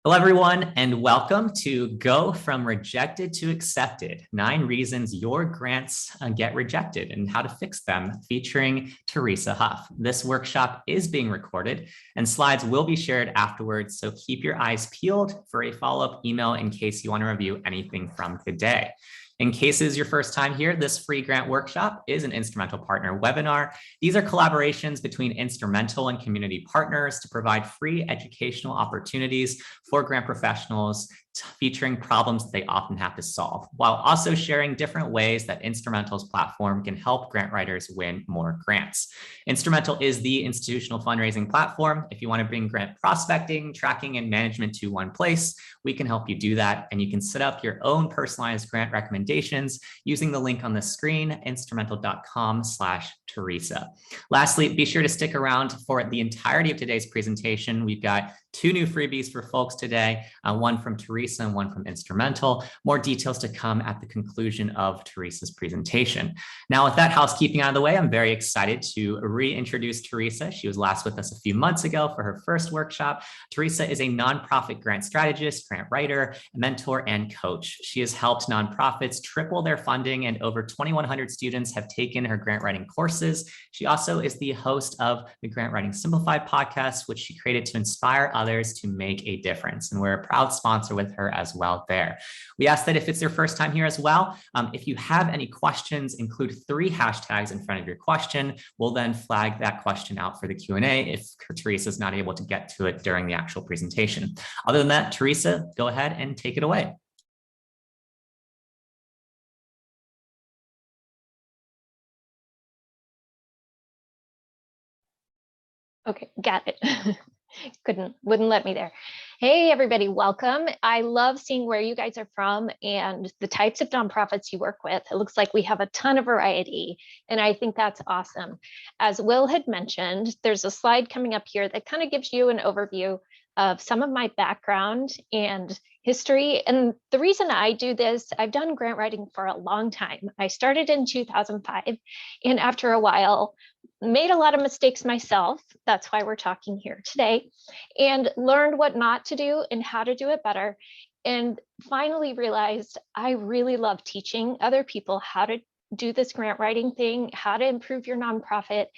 Hello, everyone, and welcome to Go From Rejected to Accepted, 9 Reasons Your Grants Get Rejected and How to Fix Them, featuring Teresa Huff. This workshop is being recorded and slides will be shared afterwards, so keep your eyes peeled for a follow-up email in case you want to review anything from today. In case this is your first time here, this free grant workshop is an Instrumentl Partner Webinar. These are collaborations between Instrumentl and community partners to provide free educational opportunities for grant professionals, featuring problems they often have to solve, while also sharing different ways that Instrumentl's platform can help grant writers win more grants. Instrumentl is the institutional fundraising platform. If you want to bring grant prospecting, tracking, and management to one place, we can help you do that. And you can set up your own personalized grant recommendations using the link on the screen, instrumentl.com/Teresa. Lastly, be sure to stick around for the entirety of today's presentation. We've got 2 new freebies for folks today, one from Teresa and one from Instrumentl. More details to come at the conclusion of Teresa's presentation. Now, with that housekeeping out of the way, I'm very excited to reintroduce Teresa. She was last with us a few months ago for her first workshop. Teresa is a nonprofit grant strategist, grant writer, mentor, and coach. She has helped nonprofits triple their funding, and over 2,100 students have taken her grant writing courses. She also is the host of the Grant Writing Simplified podcast, which she created to inspire others to make a difference. And we're a proud sponsor with her as well there. We ask that if it's your first time here as well, if you have any questions, include 3 hashtags in front of your question. We'll then flag that question out for the Q&A if Teresa is not able to get to it during the actual presentation. Other than that, Teresa, go ahead and take it away. Okay, got it. Wouldn't let me there. Hey, everybody, welcome. I love seeing where you guys are from and the types of nonprofits you work with. It looks like we have a ton of variety, and I think that's awesome. As Will had mentioned, there's a slide coming up here that kind of gives you an overview of some of my background and history. And the reason I do this, I've done grant writing for a long time. I started in 2005, and after a while, made a lot of mistakes myself. That's why we're talking here today, and learned what not to do and how to do it better. And finally realized I really love teaching other people how to do this grant writing thing, how to improve your nonprofit.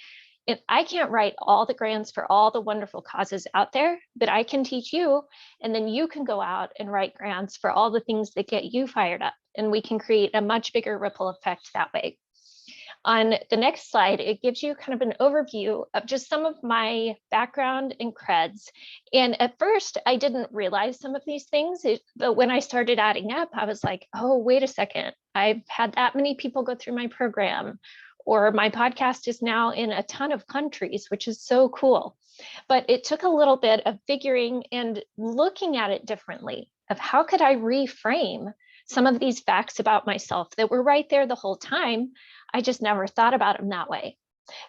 And I can't write all the grants for all the wonderful causes out there, but I can teach you, and then you can go out and write grants for all the things that get you fired up. And we can create a much bigger ripple effect that way. On the next slide, it gives you kind of an overview of just some of my background and creds. And at first, I didn't realize some of these things, but when I started adding up, I was like, oh, wait a second. I've had that many people go through my program, or my podcast is now in a ton of countries, which is so cool. But it took a little bit of figuring and looking at it differently of how could I reframe some of these facts about myself that were right there the whole time. I just never thought about them that way.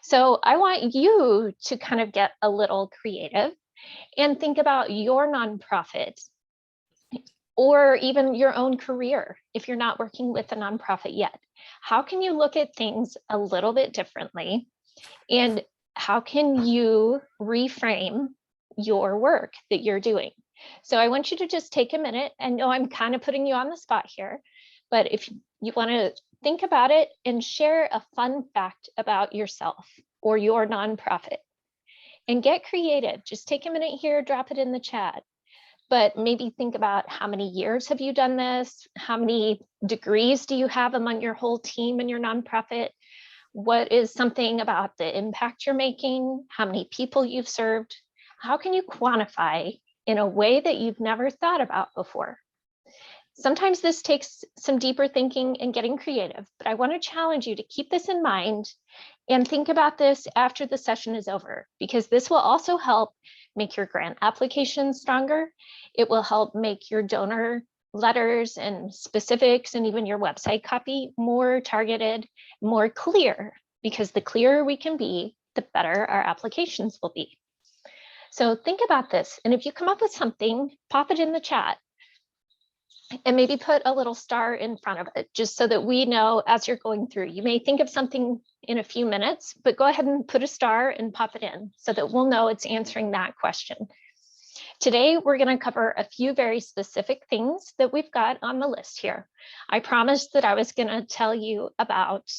So I want you to kind of get a little creative and think about your nonprofit or even your own career if you're not working with a nonprofit yet. How can you look at things a little bit differently? And how can you reframe your work that you're doing? So I want you to just take a minute. I know I'm kind of putting you on the spot here, but if you want to think about it and share a fun fact about yourself or your nonprofit, and get creative. Just take a minute here, drop it in the chat, but maybe think about how many years have you done this? How many degrees do you have among your whole team in your nonprofit? What is something about the impact you're making? How many people you've served? How can you quantify in a way that you've never thought about before? Sometimes this takes some deeper thinking and getting creative, but I want to challenge you to keep this in mind and think about this after the session is over, because this will also help make your grant application stronger. It will help make your donor letters and specifics and even your website copy more targeted, more clear, because the clearer we can be, the better our applications will be. So think about this. And if you come up with something, pop it in the chat. And maybe put a little star in front of it, just so that we know as you're going through. You may think of something in a few minutes, but go ahead and put a star and pop it in so that we'll know it's answering that question. Today, we're going to cover a few very specific things that we've got on the list here. I promised that I was going to tell you about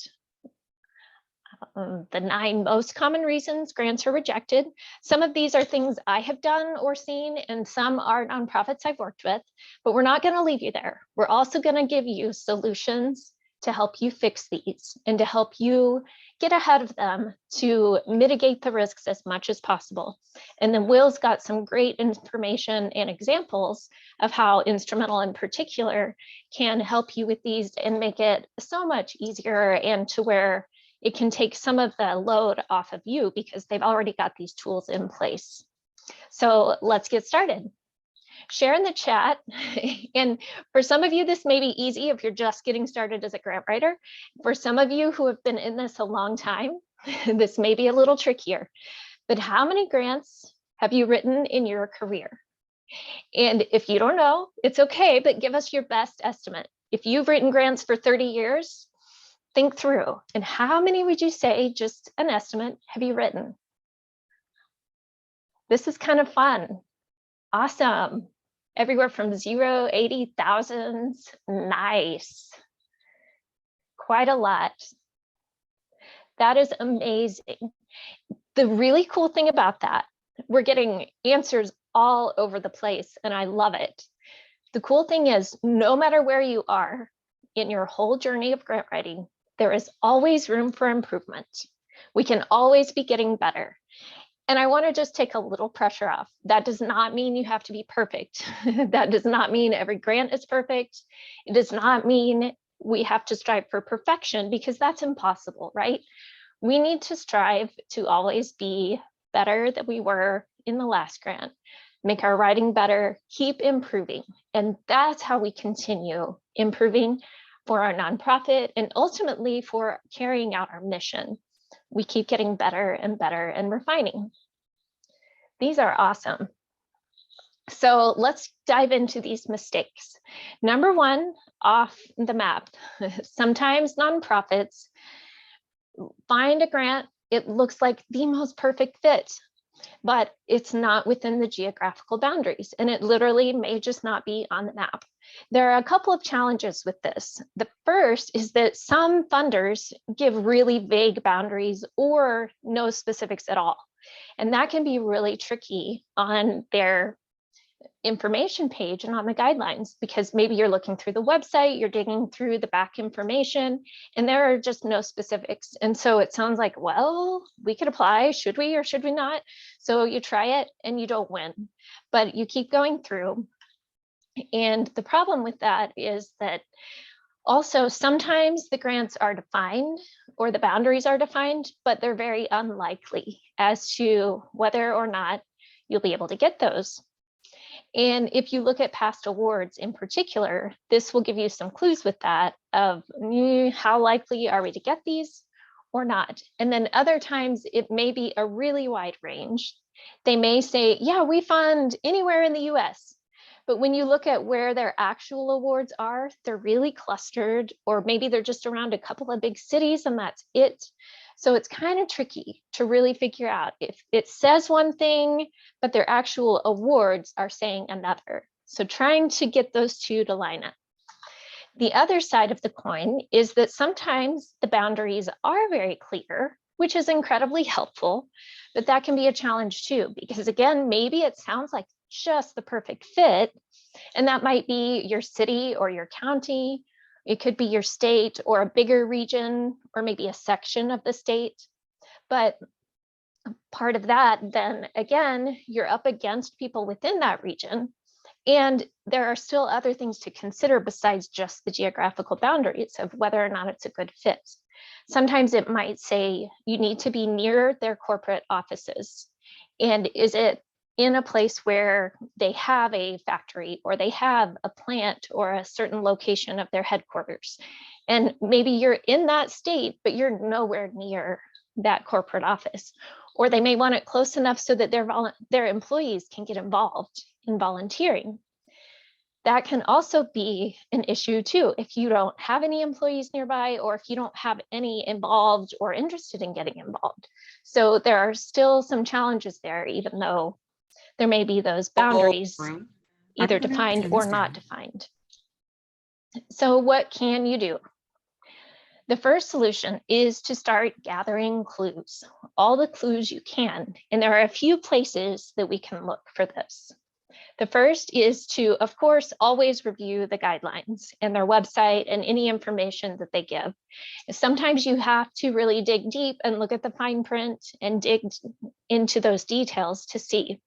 the 9 most common reasons grants are rejected. Some of these are things I have done or seen, and some are nonprofits I've worked with, but we're not going to leave you there. We're also going to give you solutions to help you fix these and to help you get ahead of them to mitigate the risks as much as possible. And then Will's got some great information and examples of how Instrumentl in particular can help you with these and make it so much easier, and to where it can take some of the load off of you because they've already got these tools in place. So let's get started. Share in the chat. And for some of you, this may be easy if you're just getting started as a grant writer. For some of you who have been in this a long time, this may be a little trickier. But how many grants have you written in your career? And if you don't know, it's okay, but give us your best estimate. If you've written grants for 30 years, think through, and how many would you say, just an estimate, have you written? This is kind of fun. Awesome. Everywhere from 0, 80, thousands. Nice. Quite a lot. That is amazing. The really cool thing about that, we're getting answers all over the place, and I love it. The cool thing is, no matter where you are in your whole journey of grant writing, there is always room for improvement. We can always be getting better. And I want to just take a little pressure off. That does not mean you have to be perfect. That does not mean every grant is perfect. It does not mean we have to strive for perfection, because that's impossible, right? We need to strive to always be better than we were in the last grant, make our writing better, keep improving. And that's how we continue improving for our nonprofit and ultimately for carrying out our mission. We keep getting better and better and refining. These are awesome. So let's dive into these mistakes. Number 1, off the map. Sometimes nonprofits find a grant, it looks like the most perfect fit, but it's not within the geographical boundaries, and it literally may just not be on the map. There are a couple of challenges with this. The first is that some funders give really vague boundaries or no specifics at all. And that can be really tricky on their information page and on the guidelines, because maybe you're looking through the website, you're digging through the back information, and there are just no specifics. And so it sounds like, well, we could apply, should we or should we not? So you try it and you don't win, but you keep going through. And the problem with that is that also sometimes the grants are defined or the boundaries are defined, but they're very unlikely as to whether or not you'll be able to get those. And if you look at past awards in particular, this will give you some clues with that of how likely are we to get these or not. And then other times it may be a really wide range. They may say, yeah, we fund anywhere in the US. But when you look at where their actual awards are, they're really clustered, or maybe they're just around a couple of big cities and that's it. So it's kind of tricky to really figure out if it says one thing, but their actual awards are saying another. So trying to get those two to line up. The other side of the coin is that sometimes the boundaries are very clear, which is incredibly helpful, but that can be a challenge too, because again, maybe it sounds like just the perfect fit, and that might be your city or your county. It could be your state or a bigger region, or maybe a section of the state. But part of that, then again, you're up against people within that region. And there are still other things to consider besides just the geographical boundaries of whether or not it's a good fit. Sometimes it might say you need to be near their corporate offices. And is it in a place where they have a factory or they have a plant or a certain location of their headquarters? And maybe you're in that state, but you're nowhere near that corporate office. Or they may want it close enough so that their employees can get involved in volunteering. That can also be an issue too, if you don't have any employees nearby, or if you don't have any involved or interested in getting involved. So there are still some challenges there, even though there may be those boundaries, either defined or not defined. So what can you do? The first solution is to start gathering clues, all the clues you can. And there are a few places that we can look for this. The first is to, of course, always review the guidelines and their website and any information that they give. Sometimes you have to really dig deep and look at the fine print and dig into those details to see.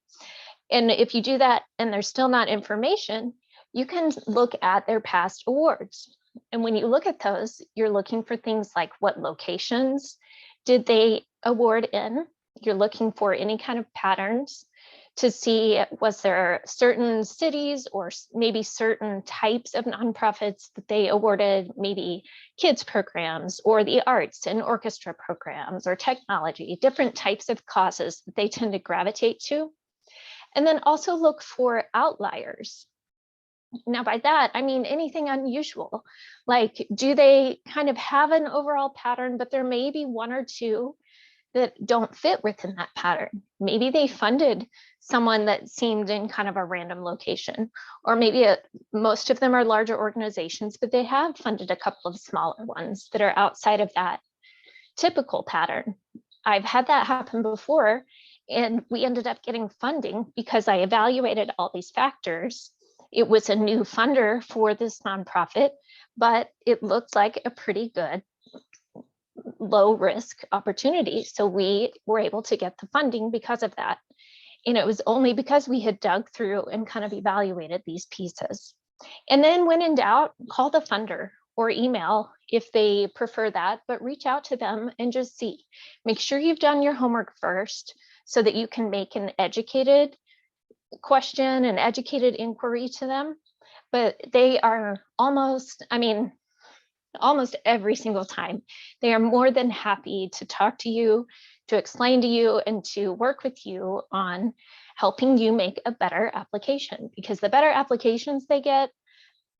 And if you do that and there's still not information, you can look at their past awards. And when you look at those, you're looking for things like what locations did they award in? You're looking for any kind of patterns to see, was there certain cities or maybe certain types of nonprofits that they awarded, maybe kids programs or the arts and orchestra programs or technology, different types of causes that they tend to gravitate to. And then also look for outliers. Now, by that, I mean anything unusual, like do they kind of have an overall pattern, but there may be one or two that don't fit within that pattern. Maybe they funded someone that seemed in kind of a random location, or maybe most of them are larger organizations, but they have funded a couple of smaller ones that are outside of that typical pattern. I've had that happen before, and we ended up getting funding because I evaluated all these factors. It was a new funder for this nonprofit, but it looked like a pretty good low risk opportunity. So we were able to get the funding because of that. And it was only because we had dug through and kind of evaluated these pieces. And then when in doubt, call the funder or email if they prefer that, but reach out to them and just see. Make sure you've done your homework first so that you can make an educated question, an educated inquiry to them. But they are almost every single time, they are more than happy to talk to you, to explain to you, and to work with you on helping you make a better application, because the better applications they get,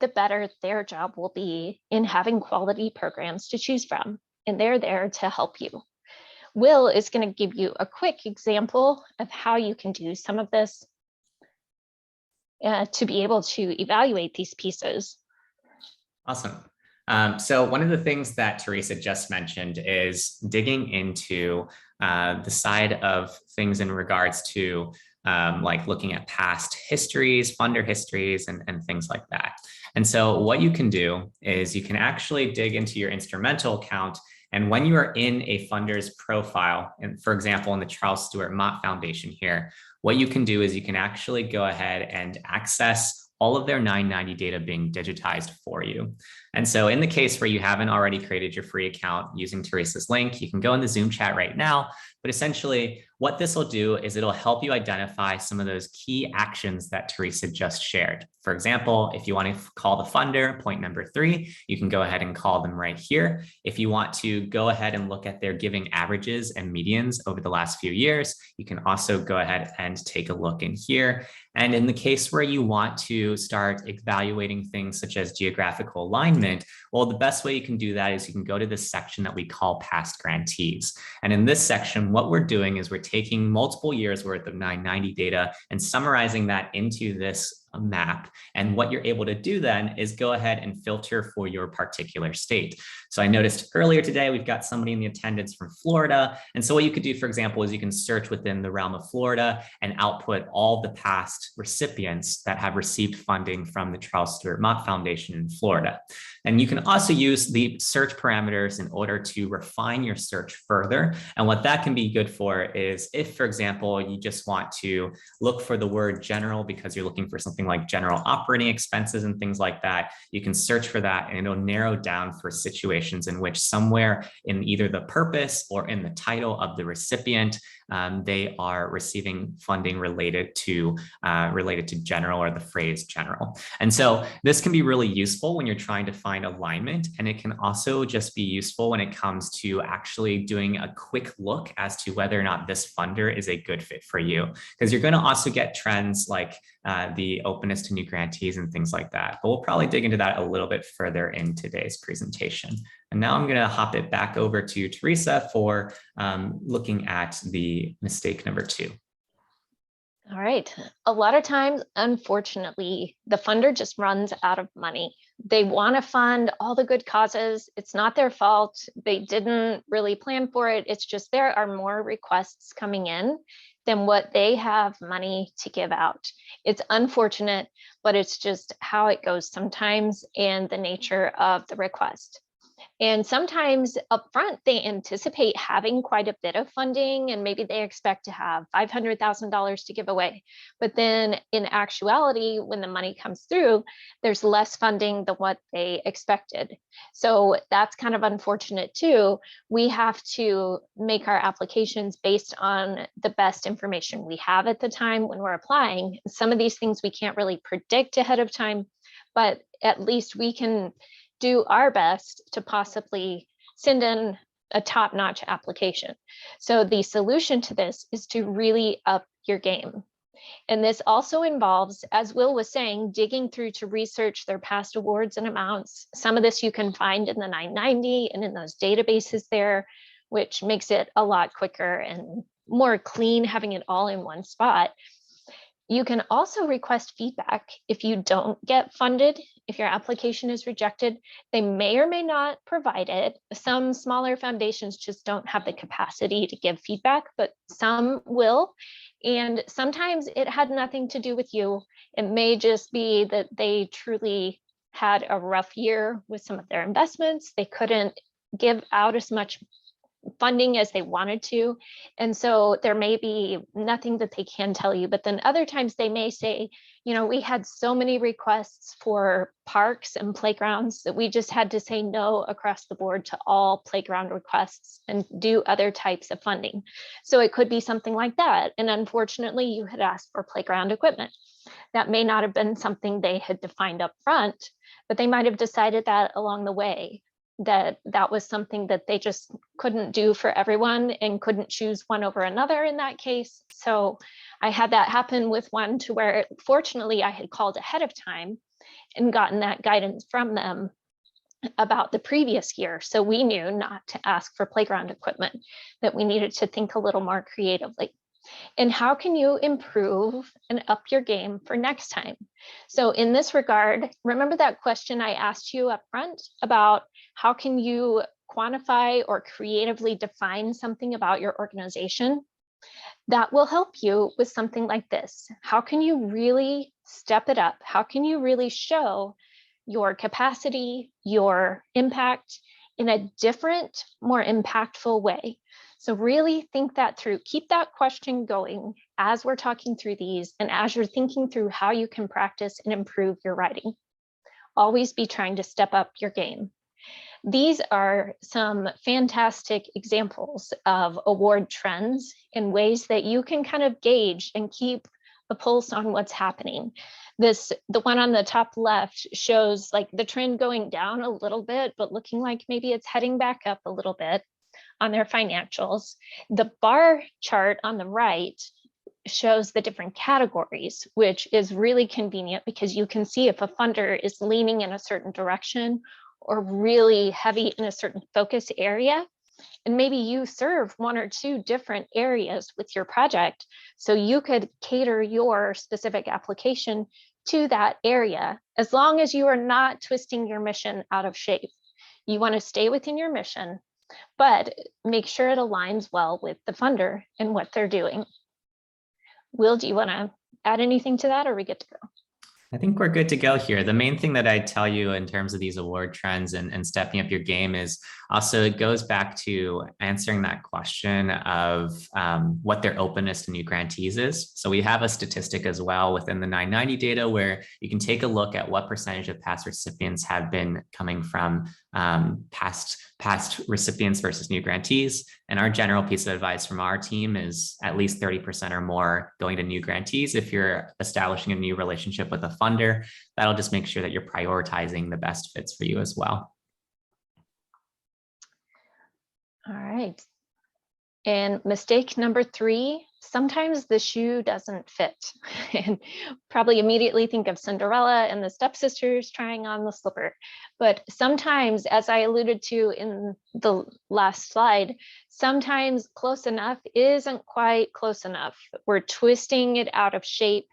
the better their job will be in having quality programs to choose from. And they're there to help you. Will is going to give you a quick example of how you can do some of this to be able to evaluate these pieces. Awesome. So one of the things that Teresa just mentioned is digging into the side of things in regards to like looking at past histories, funder histories, and things like that. And so what you can do is you can actually dig into your Instrumentl account. And when you are in a funder's profile, and for example, in the Charles Stewart Mott Foundation here, what you can do is you can actually go ahead and access all of their 990 data being digitized for you. And so in the case where you haven't already created your free account using Teresa's link, you can go in the Zoom chat right now. But essentially what this will do is it'll help you identify some of those key actions that Teresa just shared. For example, if you want to call the funder, point number 3, you can go ahead and call them right here. If you want to go ahead and look at their giving averages and medians over the last few years, you can also go ahead and take a look in here. And in the case where you want to start evaluating things such as geographical alignment, well, the best way you can do that is you can go to this section that we call past grantees. And in this section, what we're doing is we're taking multiple years worth of 990 data and summarizing that into this map. And what you're able to do then is go ahead and filter for your particular state. So I noticed earlier today, we've got somebody in the attendance from Florida. And so what you could do, for example, is you can search within the realm of Florida and output all the past recipients that have received funding from the Charles Stewart Mott Foundation in Florida. And you can also use the search parameters in order to refine your search further. And what that can be good for is if, for example, you just want to look for the word general because you're looking for something like general operating expenses and things like that, you can search for that and it'll narrow down for situations in which somewhere in either the purpose or in the title of the recipient, they are receiving funding related to general or the phrase general. And so this can be really useful when you're trying to find alignment, and it can also just be useful when it comes to actually doing a quick look as to whether or not this funder is a good fit for you, because you're going to also get trends like the openness to new grantees and things like that. But we'll probably dig into that a little bit further in today's presentation. And now I'm going to hop it back over to Teresa for looking at the mistake number 2. All right. A lot of times, unfortunately, the funder just runs out of money. They want to fund all the good causes. It's not their fault. They didn't really plan for it. It's just there are more requests coming in than what they have money to give out. It's unfortunate, but it's just how it goes sometimes and the nature of the request. And sometimes upfront, they anticipate having quite a bit of funding and maybe they expect to have $500,000 to give away. But then in actuality, when the money comes through, there's less funding than what they expected. So that's kind of unfortunate too. We have to make our applications based on the best information we have at the time when we're applying. Some of these things we can't really predict ahead of time, but at least we can do our best to possibly send in a top-notch application. So the solution to this is to really up your game. And this also involves, as Will was saying, digging through to research their past awards and amounts. Some of this you can find in the 990 and in those databases there, which makes it a lot quicker and more clean having it all in one spot. You can also request feedback if you don't get funded. If your application is rejected, they may or may not provide it. Some smaller foundations just don't have the capacity to give feedback, but some will. And sometimes it had nothing to do with you. It may just be that they truly had a rough year with some of their investments. They couldn't give out as much funding as they wanted to. And so there may be nothing that they can tell you, but then other times they may say, you know, we had so many requests for parks and playgrounds that we just had to say no across the board to all playground requests and do other types of funding. So it could be something like that. And unfortunately, you had asked for playground equipment. That may not have been something they had defined up front, but they might have decided that along the way, that was something that they just couldn't do for everyone and couldn't choose one over another in that case. So I had that happen with one to where fortunately I had called ahead of time and gotten that guidance from them about the previous year. So we knew not to ask for playground equipment, that we needed to think a little more creatively. And how can you improve and up your game for next time? So in this regard, remember that question I asked you up front about how can you quantify or creatively define something about your organization? That will help you with something like this. How can you really step it up? How can you really show your capacity, your impact in a different, more impactful way? So really think that through. Keep that question going as we're talking through these and as you're thinking through how you can practice and improve your writing. Always be trying to step up your game. These are some fantastic examples of award trends and ways that you can kind of gauge and keep a pulse on what's happening. The one on the top left shows like the trend going down a little bit, but looking like maybe it's heading back up a little bit on their financials. The bar chart on the right shows the different categories, which is really convenient because you can see if a funder is leaning in a certain direction or really heavy in a certain focus area. And maybe you serve one or two different areas with your project. So you could cater your specific application to that area, as long as you are not twisting your mission out of shape. You want to stay within your mission, but make sure it aligns well with the funder and what they're doing. Will, do you want to add anything to that, or are we good to go? I think we're good to go here. The main thing that I tell you in terms of these award trends and stepping up your game is also, it goes back to answering that question of what their openness to new grantees is. So we have a statistic as well within the 990 data where you can take a look at what percentage of past recipients have been coming from past recipients versus new grantees. And our general piece of advice from our team is at least 30% or more going to new grantees. If you're establishing a new relationship with a funder, that'll just make sure that you're prioritizing the best fits for you as well. All right. And mistake number 3, sometimes the shoe doesn't fit. And probably immediately think of Cinderella and the stepsisters trying on the slipper. But sometimes, as I alluded to in the last slide, sometimes close enough isn't quite close enough. We're twisting it out of shape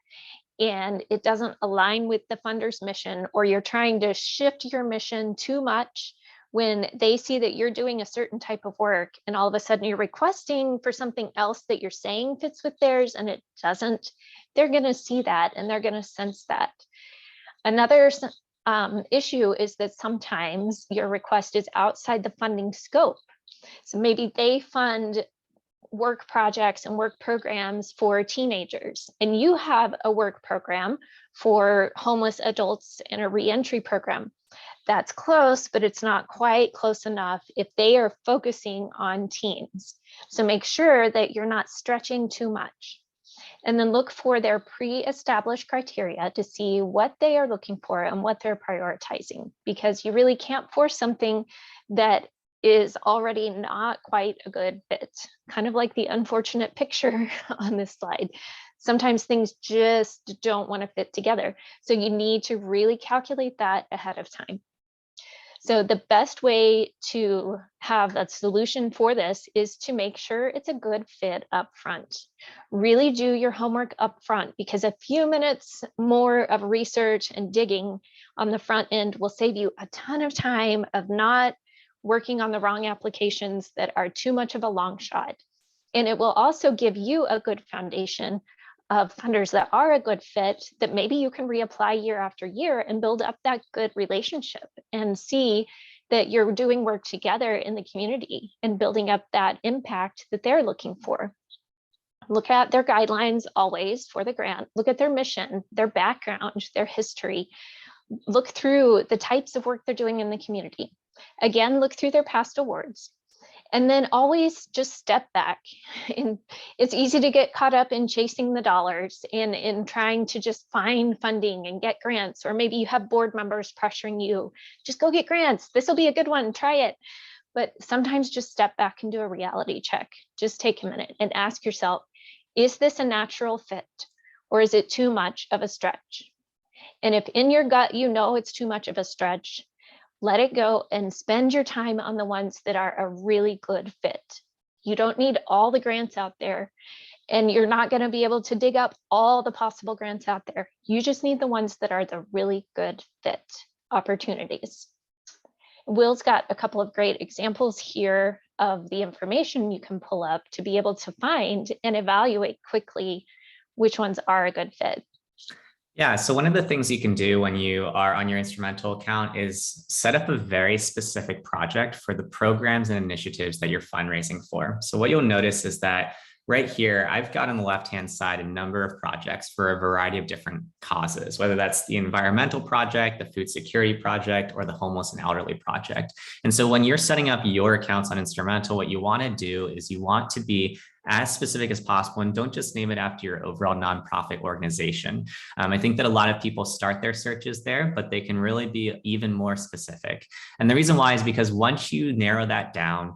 and it doesn't align with the funder's mission, or you're trying to shift your mission too much when they see that you're doing a certain type of work and all of a sudden you're requesting for something else that you're saying fits with theirs and it doesn't. They're going to see that and they're going to sense that. Another issue is that sometimes your request is outside the funding scope. So maybe they fund work projects and work programs for teenagers, and you have a work program for homeless adults and a reentry program. That's close, but it's not quite close enough if they are focusing on teens. So make sure that you're not stretching too much. And then look for their pre-established criteria to see what they are looking for and what they're prioritizing, because you really can't force something that is already not quite a good fit, kind of like the unfortunate picture on this slide. Sometimes things just don't want to fit together. So you need to really calculate that ahead of time. So the best way to have a solution for this is to make sure it's a good fit up front. Really do your homework up front, because a few minutes more of research and digging on the front end will save you a ton of time of not working on the wrong applications that are too much of a long shot. And it will also give you a good foundation of funders that are a good fit that maybe you can reapply year after year and build up that good relationship and see that you're doing work together in the community and building up that impact that they're looking for. Look at their guidelines always for the grant. Look at their mission, their background, their history. Look through the types of work they're doing in the community. Again, look through their past awards. And then always just step back. And it's easy to get caught up in chasing the dollars and in trying to just find funding and get grants, or maybe you have board members pressuring you, just go get grants. This will be a good one, try it. But sometimes just step back and do a reality check. Just take a minute and ask yourself, is this a natural fit, or is it too much of a stretch? And if in your gut you know it's too much of a stretch, let it go and spend your time on the ones that are a really good fit. You don't need all the grants out there, and you're not going to be able to dig up all the possible grants out there. You just need the ones that are the really good fit opportunities. Will's got a couple of great examples here of the information you can pull up to be able to find and evaluate quickly which ones are a good fit. Yeah, so one of the things you can do when you are on your Instrumentl account is set up a very specific project for the programs and initiatives that you're fundraising for. So what you'll notice is that right here, I've got on the left-hand side a number of projects for a variety of different causes, whether that's the environmental project, the food security project, or the homeless and elderly project. And so when you're setting up your accounts on Instrumentl, what you want to do is you want to be as specific as possible, and don't just name it after your overall nonprofit organization. I think that a lot of people start their searches there, but they can really be even more specific. And the reason why is because once you narrow that down,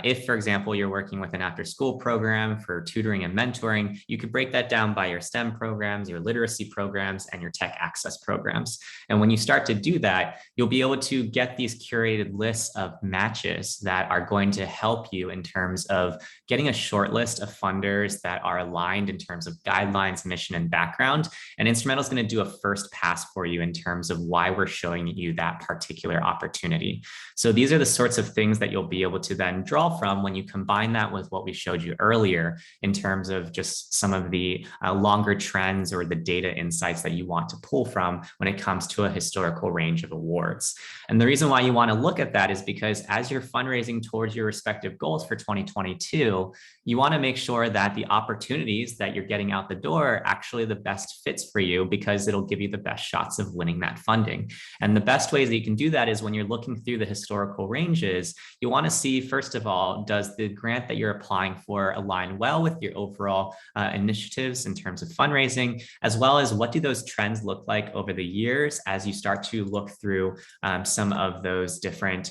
if, for example, you're working with an after-school program for tutoring and mentoring, you could break that down by your STEM programs, your literacy programs, and your tech access programs. And when you start to do that, you'll be able to get these curated lists of matches that are going to help you in terms of getting a short list of funders that are aligned in terms of guidelines, mission, and background. And Instrumentl is going to do a first pass for you in terms of why we're showing you that particular opportunity. So these are the sorts of things that you'll be able to then draw from when you combine that with what we showed you earlier in terms of just some of the longer trends or the data insights that you want to pull from when it comes to a historical range of awards. And the reason why you want to look at that is because as you're fundraising towards your respective goals for 2022, you want to make sure that the opportunities that you're getting out the door are actually the best fits for you, because it'll give you the best shots of winning that funding. And the best ways that you can do that is when you're looking through the historical ranges, you want to see, first of all, does the grant that you're applying for align well with your overall initiatives in terms of fundraising, as well as what do those trends look like over the years as you start to look through some of those different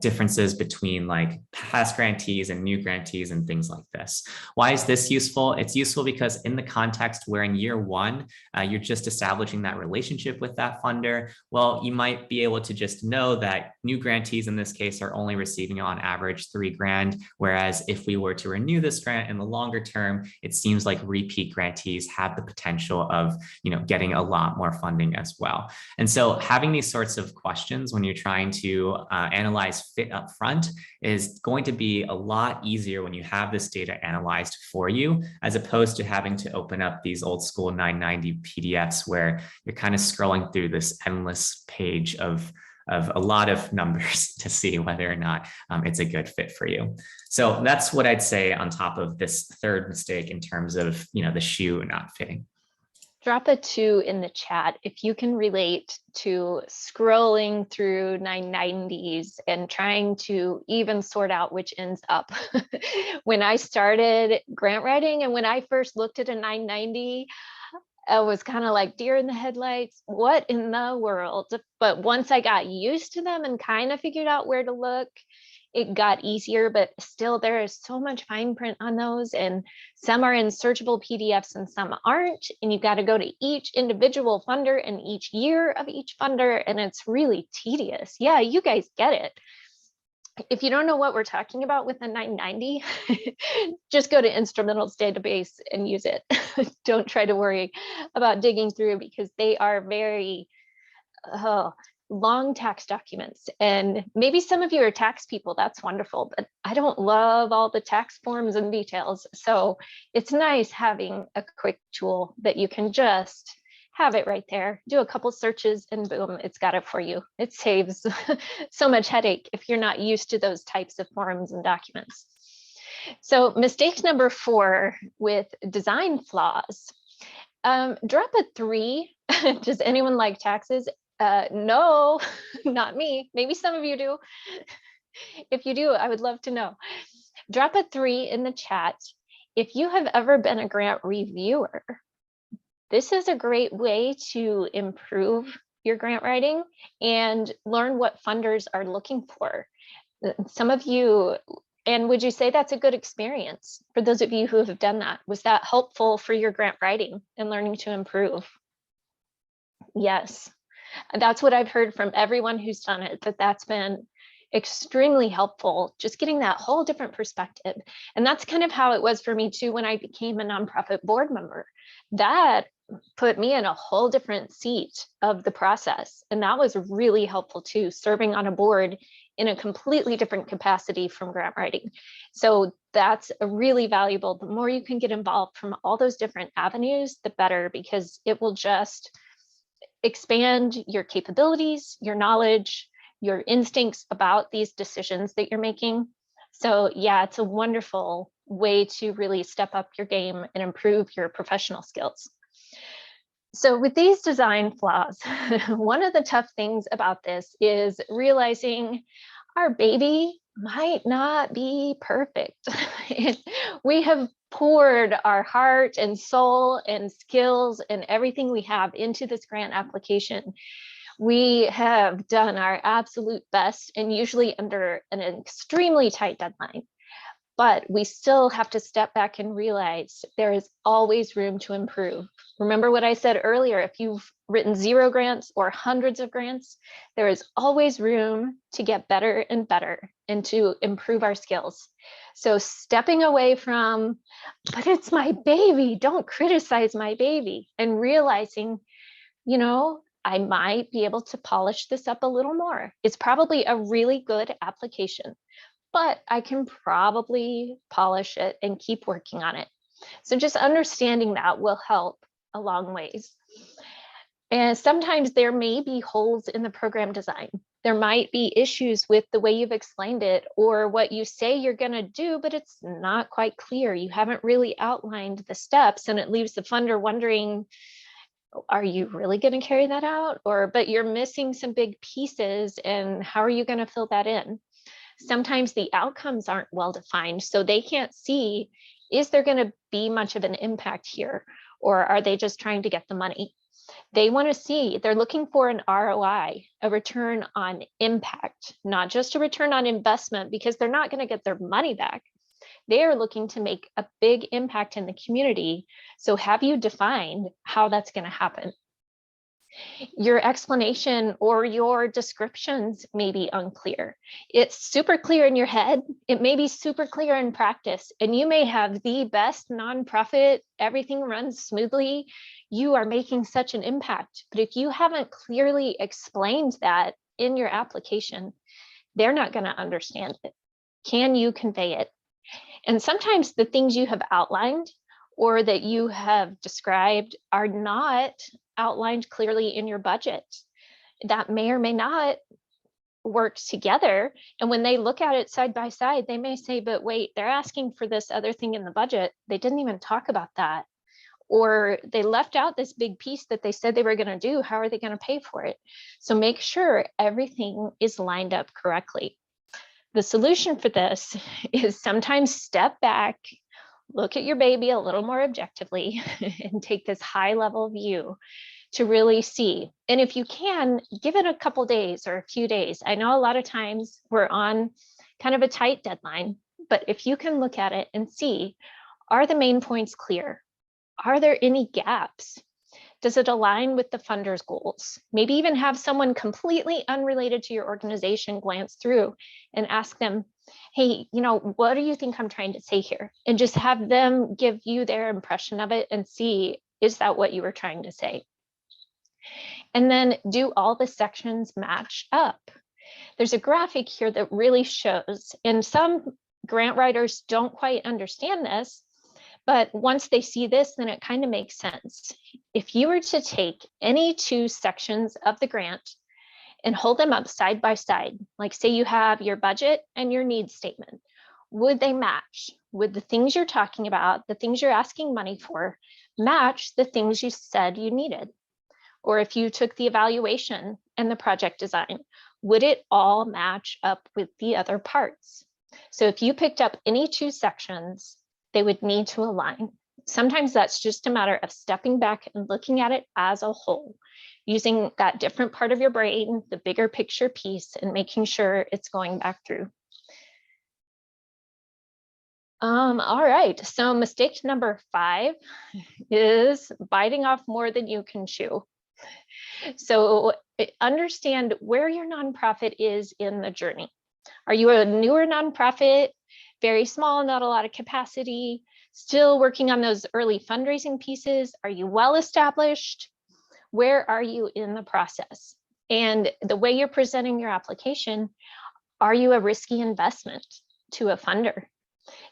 differences between like past grantees and new grantees and things like this. PDFs. Why is this useful? It's useful because in the context where in year one, you're just establishing that relationship with that funder, well, you might be able to just know that new grantees in this case are only receiving on average $3,000. Whereas if we were to renew this grant in the longer term, it seems like repeat grantees have the potential of, getting a lot more funding as well. And so having these sorts of questions when you're trying to analyze fit up front is going to be a lot easier when you have this data analyzed for you, as opposed to having to open up these old school 990 PDFs where you're kind of scrolling through this endless page of a lot of numbers to see whether or not it's a good fit for you. So that's what I'd say on top of this third mistake in terms of, the shoe not fitting. Drop a 2 in the chat if you can relate to scrolling through 990s and trying to even sort out which ends up. When I started grant writing and when I first looked at a 990, I was kind of like deer in the headlights, what in the world? But once I got used to them and kind of figured out where to look, it got easier, but still there is so much fine print on those, and some are in searchable PDFs and some aren't, and you got to go to each individual funder and each year of each funder, and it's really tedious. Yeah, you guys get it. If you don't know what we're talking about with the 990, just go to Instrumentl's database and use it. Don't try to worry about digging through, because they are very long tax documents. And maybe some of you are tax people, that's wonderful, but I don't love all the tax forms and details. So it's nice having a quick tool that you can just have it right there, do a couple searches, and boom, it's got it for you. It saves so much headache if you're not used to those types of forms and documents. So mistake number 4 with design flaws. Drop a 3. Does anyone like taxes? No, not me. Maybe some of you do. If you do, I would love to know. Drop a 3 in the chat if you have ever been a grant reviewer. This is a great way to improve your grant writing and learn what funders are looking for. Some of you, and would you say that's a good experience for those of you who have done that? Was that helpful for your grant writing and learning to improve? Yes. That's what I've heard from everyone who's done it, that's been extremely helpful, just getting that whole different perspective. And that's kind of how it was for me too when I became a nonprofit board member. That put me in a whole different seat of the process. And that was really helpful too, serving on a board in a completely different capacity from grant writing. So that's a really valuable. The more you can get involved from all those different avenues, the better, because it will just expand your capabilities, your knowledge, your instincts about these decisions that you're making. So yeah, it's a wonderful way to really step up your game and improve your professional skills. So with these design flaws, one of the tough things about this is realizing our baby might not be perfect. We have poured our heart and soul and skills and everything we have into this grant application. We have done our absolute best, and usually under an extremely tight deadline. But we still have to step back and realize there is always room to improve. Remember what I said earlier, if you've written 0 grants or hundreds of grants, there is always room to get better and better and to improve our skills. So stepping away from, but it's my baby, don't criticize my baby, and realizing, I might be able to polish this up a little more. It's probably a really good application, but I can probably polish it and keep working on it. So just understanding that will help a long ways. And sometimes there may be holes in the program design. There might be issues with the way you've explained it or what you say you're going to do, but it's not quite clear. You haven't really outlined the steps, and it leaves the funder wondering, are you really going to carry that out? But you're missing some big pieces, and how are you going to fill that in? Sometimes the outcomes aren't well defined, so they can't see, is there going to be much of an impact here, or are they just trying to get the money? They want to see, they're looking for an ROI, a return on impact, not just a return on investment, because they're not going to get their money back. They are looking to make a big impact in the community. So have you defined how that's going to happen? Your explanation or your descriptions may be unclear. It's super clear in your head. It may be super clear in practice, and you may have the best nonprofit, everything runs smoothly. You are making such an impact. But if you haven't clearly explained that in your application, they're not going to understand it. Can you convey it? And sometimes the things you have outlined or that you have described are not outlined clearly in your budget. That may or may not work together. And when they look at it side by side, they may say, but wait, they're asking for this other thing in the budget. They didn't even talk about that. Or they left out this big piece that they said they were going to do. How are they going to pay for it? So make sure everything is lined up correctly. The solution for this is sometimes step back, look at your baby a little more objectively, and take this high level view to really see. And if you can, give it a couple days or a few days. I know a lot of times we're on kind of a tight deadline, but if you can look at it and see, are the main points clear? Are there any gaps? Does it align with the funder's goals? Maybe even have someone completely unrelated to your organization glance through and ask them, hey, what do you think I'm trying to say here? And just have them give you their impression of it and see, is that what you were trying to say? And then do all the sections match up? There's a graphic here that really shows, and some grant writers don't quite understand this, but once they see this, then it kind of makes sense. If you were to take any two sections of the grant and hold them up side by side, like say you have your budget and your needs statement, would they match? Would the things you're talking about, the things you're asking money for, match the things you said you needed? Or if you took the evaluation and the project design, would it all match up with the other parts? So if you picked up any two sections, they would need to align. Sometimes that's just a matter of stepping back and looking at it as a whole, using that different part of your brain, the bigger picture piece, and making sure it's going back through. All right, so mistake number 5 is biting off more than you can chew. So understand where your nonprofit is in the journey. Are you a newer nonprofit, very small, not a lot of capacity, still working on those early fundraising pieces? Are you well established? Where are you in the process? And the way you're presenting your application, are you a risky investment to a funder?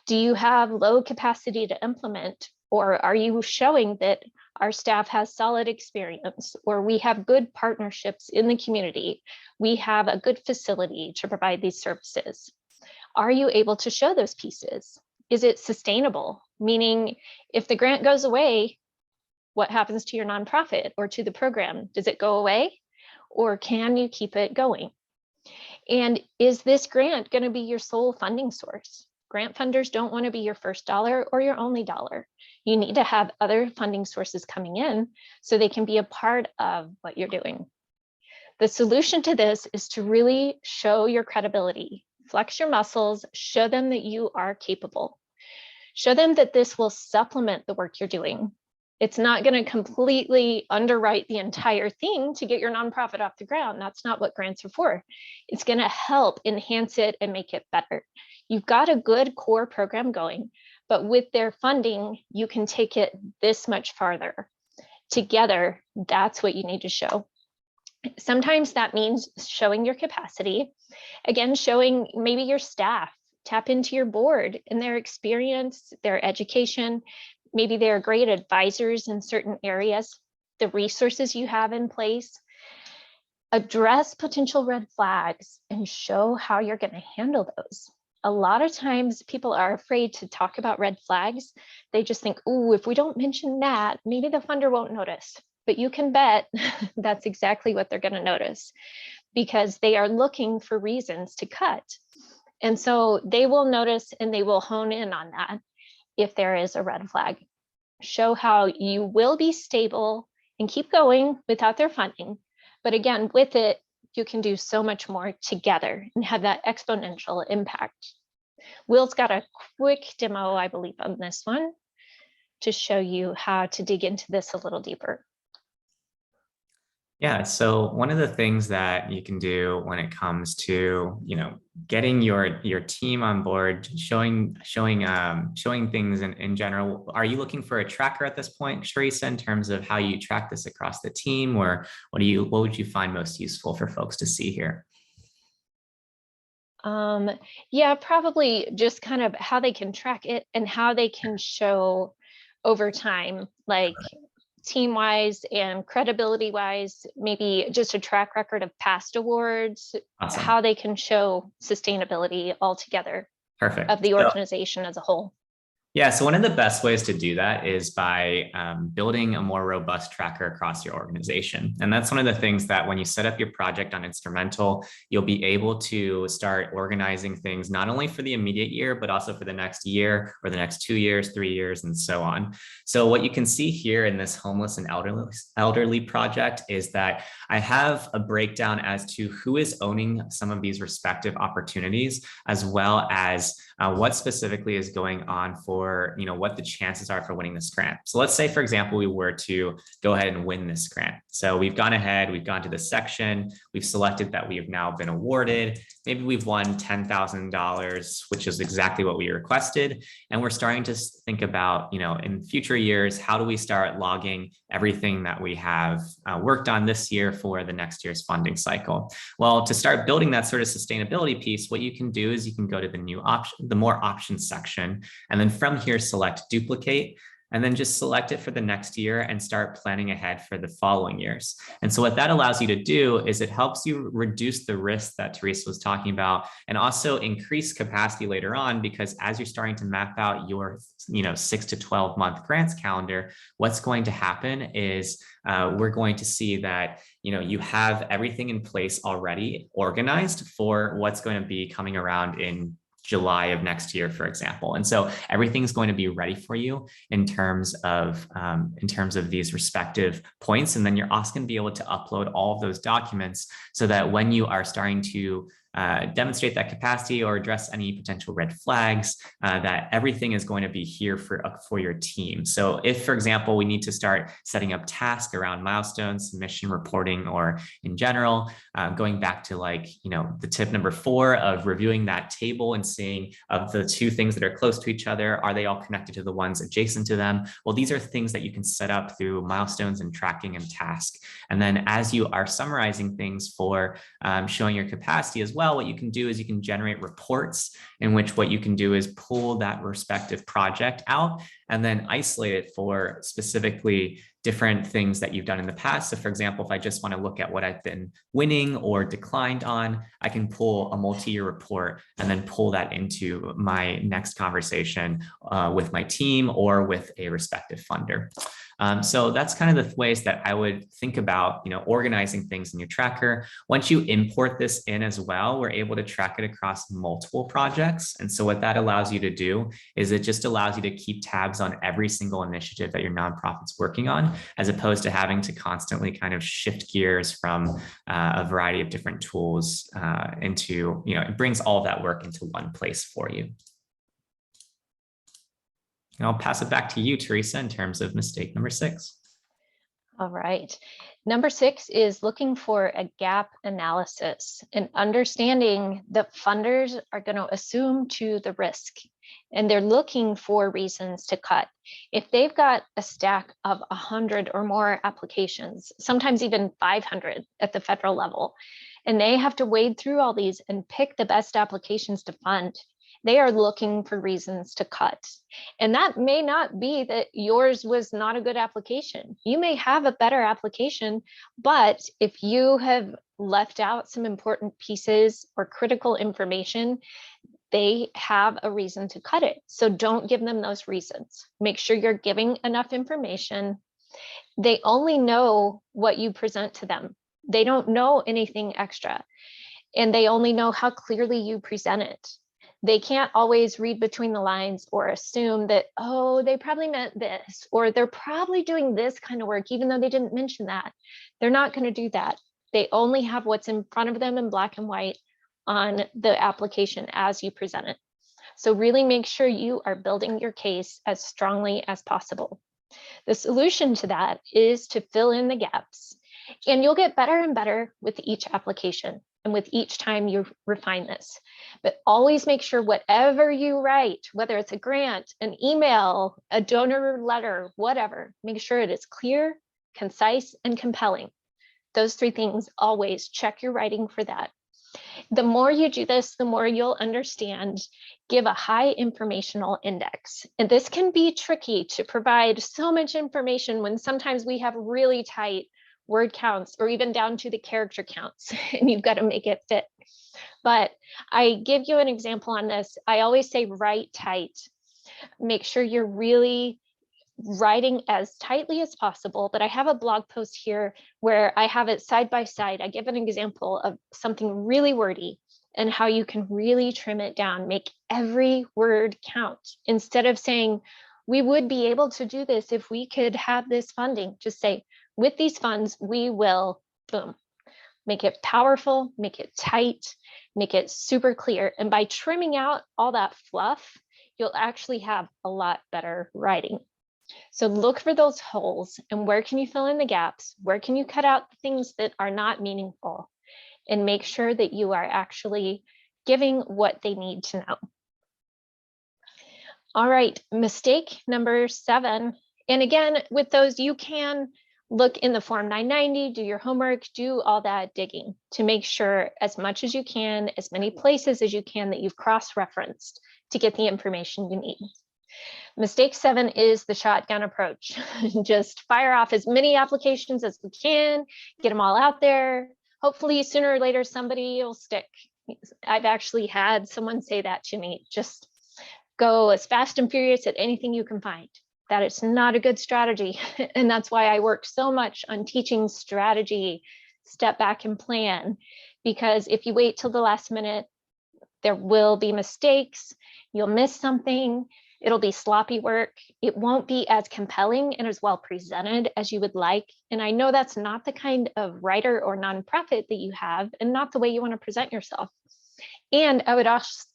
Do you have low capacity to implement? Or are you showing that our staff has solid experience, or we have good partnerships in the community? We have a good facility to provide these services. Are you able to show those pieces? Is it sustainable? Meaning, if the grant goes away, what happens to your nonprofit or to the program? Does it go away, or can you keep it going? And is this grant going to be your sole funding source? Grant funders don't want to be your first dollar or your only dollar. You need to have other funding sources coming in so they can be a part of what you're doing. The solution to this is to really show your credibility, flex your muscles, show them that you are capable. Show them that this will supplement the work you're doing. It's not going to completely underwrite the entire thing to get your nonprofit off the ground. That's not what grants are for. It's going to help enhance it and make it better. You've got a good core program going, but with their funding, you can take it this much farther. Together, that's what you need to show. Sometimes that means showing your capacity. Again, showing maybe your staff, tap into your board and their experience, their education. Maybe they're great advisors in certain areas, the resources you have in place. Address potential red flags and show how you're going to handle those. A lot of times people are afraid to talk about red flags. They just think, oh, if we don't mention that, maybe the funder won't notice. But you can bet that's exactly what they're going to notice, because they are looking for reasons to cut. And so they will notice and they will hone in on that if there is a red flag. Show how you will be stable and keep going without their funding. But again, with it, you can do so much more together and have that exponential impact. Will's got a quick demo, I believe, on this one to show you how to dig into this a little deeper. Yeah, so one of the things that you can do when it comes to, getting your team on board, showing things in general. Are you looking for a tracker at this point, Teresa, in terms of how you track this across the team, or what would you find most useful for folks to see here? Yeah, probably just kind of how they can track it and how they can show over time, like team-wise and credibility-wise, maybe just a track record of past awards, Awesome. how they can show sustainability altogether Perfect. of the organization as a whole. Yeah, so one of the best ways to do that is by building a more robust tracker across your organization. And that's one of the things that when you set up your project on Instrumentl, you'll be able to start organizing things not only for the immediate year, but also for the next year or the next 2 years, 3 years, and so on. So what you can see here in this homeless and elderly project is that I have a breakdown as to who is owning some of these respective opportunities, as well as what specifically is going on for, what the chances are for winning this grant. So let's say, for example, we were to go ahead and win this grant. So we've gone ahead, we've gone to this section, we've selected that we have now been awarded. Maybe we've won $10,000, which is exactly what we requested. And we're starting to think about, in future years, how do we start logging everything that we have worked on this year for the next year's funding cycle? Well, to start building that sort of sustainability piece, what you can do is you can go to the more options section, and then from here, select duplicate, and then just select it for the next year and start planning ahead for the following years. And so what that allows you to do is it helps you reduce the risk that Teresa was talking about, and also increase capacity later on, because as you're starting to map out your 6 to 12 month grants calendar, what's going to happen is we're going to see that you have everything in place already organized for what's going to be coming around in July of next year, for example. And so everything's going to be ready for you in terms of these respective points. And then you're also going to be able to upload all of those documents so that when you are starting to demonstrate that capacity or address any potential red flags, that everything is going to be here for your team. So if, for example, we need to start setting up tasks around milestones, submission reporting, or in general, going back to the tip number 4 of reviewing that table and seeing of the 2 things that are close to each other, are they all connected to the ones adjacent to them? Well, these are things that you can set up through milestones and tracking and task. And then as you are summarizing things for showing your capacity as well, what you can do is you can generate reports in which what you can do is pull that respective project out and then isolate it for specifically different things that you've done in the past. So for example, if I just want to look at what I've been winning or declined on, I can pull a multi-year report and then pull that into my next conversation with my team or with a respective funder. So that's kind of the ways that I would think about, organizing things in your tracker. Once you import this in as well, we're able to track it across multiple projects. And so what that allows you to do is it just allows you to keep tabs on every single initiative that your nonprofit's working on, as opposed to having to constantly kind of shift gears from a variety of different tools into, it brings all of that work into one place for you. And I'll pass it back to you, Teresa, in terms of mistake number 6. All right. Number 6 is looking for a gap analysis and understanding that funders are going to assume to the risk, and they're looking for reasons to cut. If they've got a stack of 100 or more applications, sometimes even 500 at the federal level, and they have to wade through all these and pick the best applications to fund, they are looking for reasons to cut. And that may not be that yours was not a good application. You may have a better application, but if you have left out some important pieces or critical information, they have a reason to cut it. So don't give them those reasons. Make sure you're giving enough information. They only know what you present to them. They don't know anything extra, and they only know how clearly you present it. They can't always read between the lines or assume that, oh, they probably meant this, or they're probably doing this kind of work, even though they didn't mention that. They're not going to do that. They only have what's in front of them in black and white on the application as you present it. So really make sure you are building your case as strongly as possible. The solution to that is to fill in the gaps, and you'll get better and better with each application and with each time you refine this. But always make sure whatever you write, whether it's a grant, an email, a donor letter, whatever, make sure it is clear, concise, and compelling. Those three things, always check your writing for that. The more you do this, the more you'll understand. Give a high informational index. And this can be tricky to provide so much information when sometimes we have really tight word counts or even down to the character counts, and you've got to make it fit. But I give you an example on this. I always say write tight. Make sure you're really writing as tightly as possible, but I have a blog post here where I have it side by side. I give an example of something really wordy and how you can really trim it down, make every word count. Instead of saying, we would be able to do this if we could have this funding, just say, with these funds, we will, boom. Make it powerful, make it tight, make it super clear. And by trimming out all that fluff, you'll actually have a lot better writing. So look for those holes, and where can you fill in the gaps? Where can you cut out the things that are not meaningful? And make sure that you are actually giving what they need to know. All right, mistake number 7. And again, with those, you can look in the Form 990, do your homework, do all that digging to make sure as much as you can, as many places as you can, that you've cross-referenced to get the information you need. Mistake 7 is the shotgun approach. Just fire off as many applications as we can, get them all out there. Hopefully sooner or later somebody will stick. I've actually had someone say that to me, just go as fast and furious at anything you can find. That is not a good strategy. And that's why I work so much on teaching strategy, step back and plan, because if you wait till the last minute, there will be mistakes, you'll miss something, it'll be sloppy work, it won't be as compelling and as well presented as you would like. And I know that's not the kind of writer or nonprofit that you have, and not the way you want to present yourself. And I would